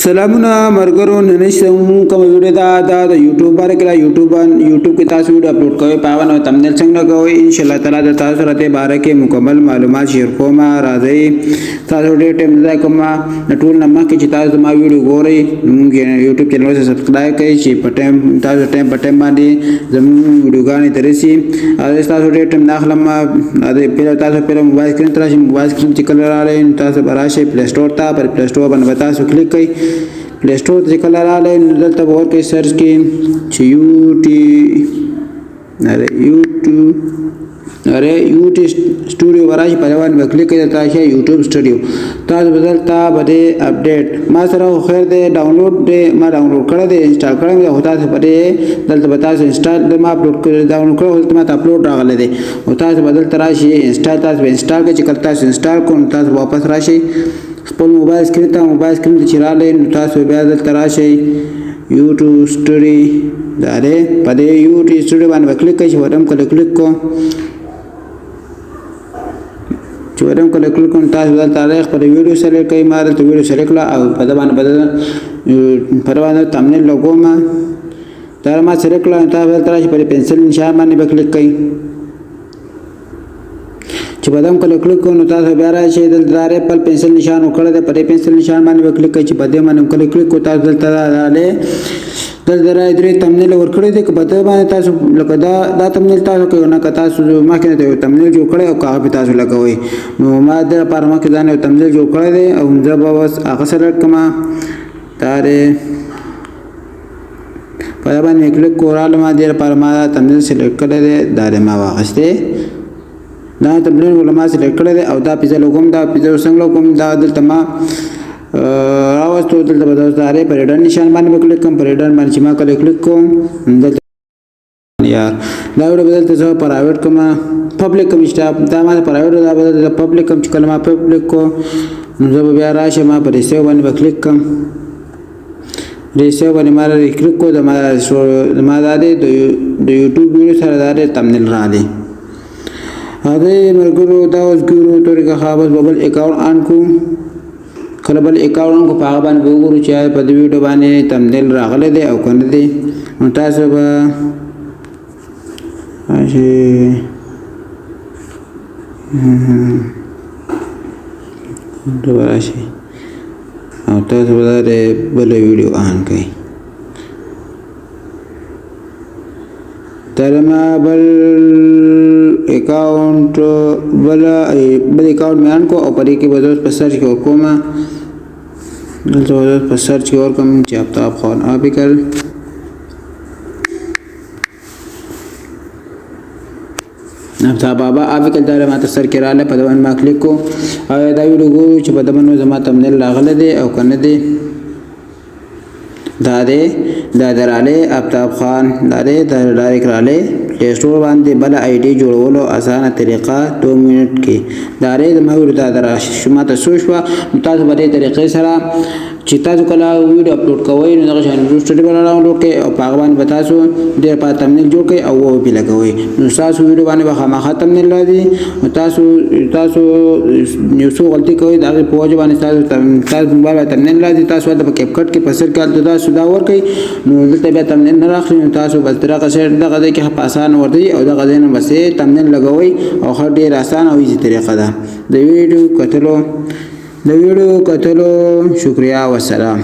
سلامونه مرګرو نن شم کوم ویډیو دا د یوټیوب باندې کړه یوټیوب کې تاسو ویډیو اپلوډ کوئ پاوه نو تمنیل څنګه کوئ ان شاء الله تعالی د تاسو راته باره کې مکمل معلومات شیر کوم راځي تاسو ډېر ټیم ځای کوم ټول نمبر کې چې تاسو ما ویډیو ګورئ موږ یوټیوب چینل ته سبسکرایب کړئ چې په ټیم تاسو ټیم په ټیم باندې زموږ ویډیوګانې درسي او تاسو ډېر ټیم داخله ما د پیل تاسو په موبایل سکرین تر شي موبایل سکرین چې کله راځي تاسو براشي پلی سٹور ته پر پلی سٹور باندې تاسو کلیک کړئ پلی سٹور ته کله راځي دلته ور کې سرچ کړئ چې یوټیوب سټوډیو ورای په لوان وکلیک کړئ تاسو یوټیوب سټوډیو تاسو بدلتا بده اپډیټ ما سره خیر دی ډاونلوډ دی ما ډاونلوډ کړی دی انسټال کړی دی هوتا څه بده دلته تاسو انسټال د ما اپلوډ کړی ډاونلوډ کړو ما ته اپلوډ راغلی دی او تاسو بدل تراشي انسټال تاسو انسټال کې چې کله تاسو انسټال کوئ تاسو واپس راشي خپل موبایل سکرین ته چې رااله نو تاسو بیا دلته راشي یوټیوب سټوډیو دا دی په دې یوټیوب سټوډیو باندې کلیک کړئ چې ورم کلیک کوم چورم کله کلیک کوم تاسو د تاریخ پر ویډیو سلیکټ کړئ ما د ویډیو سلیکټ کړه او په دا باندې پروانه تمنیل لوګو ما دا ما سلیکټ کړه تاسو تراشي پر پنسل نشان باندې کلیک کړئ چې بدم کله کلیک کوو نو تاسو بیا راشئ دلته دارې پر پنسل نشان وکړه د پر پنسل نشان باندې کلیک کړئ چې بده باندې کلیک کوو تاسو دلته رااله دلته درې تمنیل ورکړی دی که بده باندې تاسو لکه دا تمنیل تاسو کوي نه که تاسو مخکې ته یو تمنیل جوړ کړی او هغه په تاسو لګوئ نو ما د لپاره مخکې ځان یو تمنیل جوړ کړی دی او زه به اوس هغه سلیکټ کړم دا دی په دا باندې کلیک کوراله ما دې لپاره ما تمنیل سلیکټ کړی دی دا دی ما واخیستی دا تمنیل ولما سلیکټ کړی دی او دا پیزه لوګم دا پیزه څنګه لوګم دا دلته ما راوستو دلته به تاسو دارې پر ډن نشان باندې کلیک کوم پر ډن باندې چې ما کلیک کوم دلته یار دا وړ بدلته زه پرایویټ کوم پبلک کوم سټاپ دا ما پرایویټ دا بدلته پبلک کوم چې کلمه پبلک کو نو زه بیا راشم ما پر سیو باندې کلیک کوم ریسیو باندې ما کلیک کو دا ما دا د یوټیوب ویډیو سره دا تمنیل را دي هغه مرګرو دا اوس ګورو طریقه خاص ببل اکاونټ آن کو کله بل اکاونټ کو په باندې وګورو چې په دې ویډیو باندې تمنیل راغلی دی او کنه دی نو تاسو به راشي او تاسو به بل ویډیو آن کړئ ترما بل اکاؤنٹ بل اکاؤنٹ میں آن کو اور پری کی بدوس پر سرچ کی اور کوما بدوس پر سرچ کی اور کم چاپتاب خان آپیکل ابتا بابا آپیکل داره ما تسر کراله پدوان ما کلیک کو او دا ویډیو ګورو چې په دمنو زما تمنیل راغله دی او کنه دی دا دراله ابتاب خان دا ډایرکټ راله پلی سٹور باندې بل آی ډی جوړولو اسانه طریقه 2 منټ کې دا د مهور دا دراشي شما ته سوچوا تاسو په دې طریقې سره چې تاسو کله ویډیو اپلوډ کوئ نو هغه شان سټوډیو باندې ډاونلوډ کړئ او په هغه باندې تاسو ډېر په تمنیل جوړ کړئ او وو په لګوئ نو تاسو ویډیو باندې به خامخا تمنیل راځي تاسو یو څو غلطي کوئ دا په وجه باندې تاسو موبایل تمنیل راځي تاسو د کیپ کټ کې پسر کال تاسو دا ور کوي نو دلته به تمنیل نه راخلي تاسو بس طریقه سره دغه کې په آسان ورته او دغه ځای نه بس تمنیل لګوئ او خو ډېر آسان او ایزي طریقه ده د ویډیو کتلو شکریا والسلام